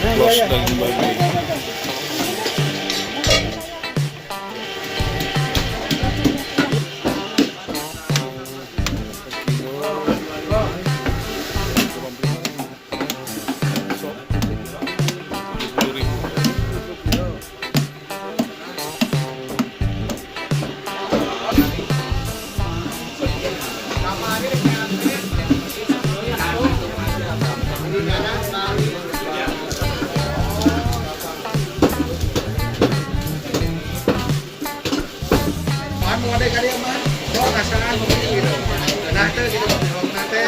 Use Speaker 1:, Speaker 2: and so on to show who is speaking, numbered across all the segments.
Speaker 1: Los daging babi.
Speaker 2: Ada kali yang mah, oh kasaran gitu. Nanti gitu, nanti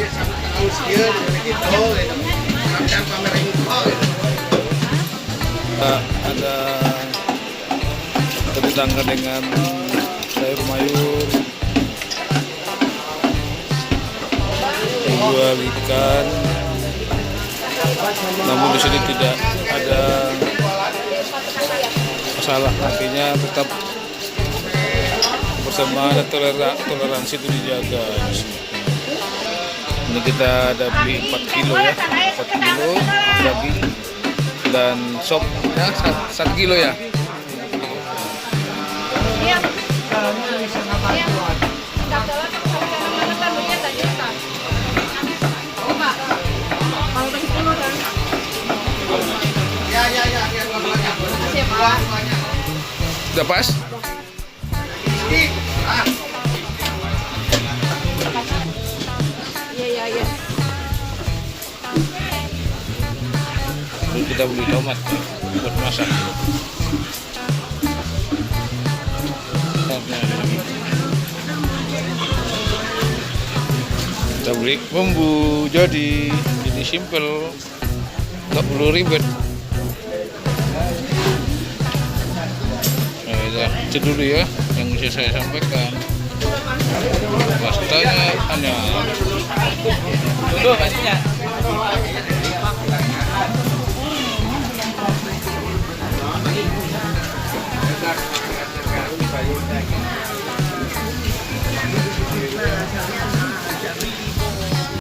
Speaker 2: dia sama halus dia gitu, sampai kamera itu.
Speaker 1: Ada tetangga dengan sayur mayur, jual ikan. Namun di sini tidak ada masalah, artinya tetap bersama ada toleransi itu dijaga di sini. Ini kita ada beli 4 kilo ya, 4 kilo daging dan sop ya 1 kilo ya. Udah pas?
Speaker 3: Iya.
Speaker 1: Kita beli tomat buat masak. Kita beli bumbu jadi ini simple, nggak perlu ribet. Nah, itu dulu ya yang bisa saya sampaikan. Pastanya hanya
Speaker 4: Dulu pastinya.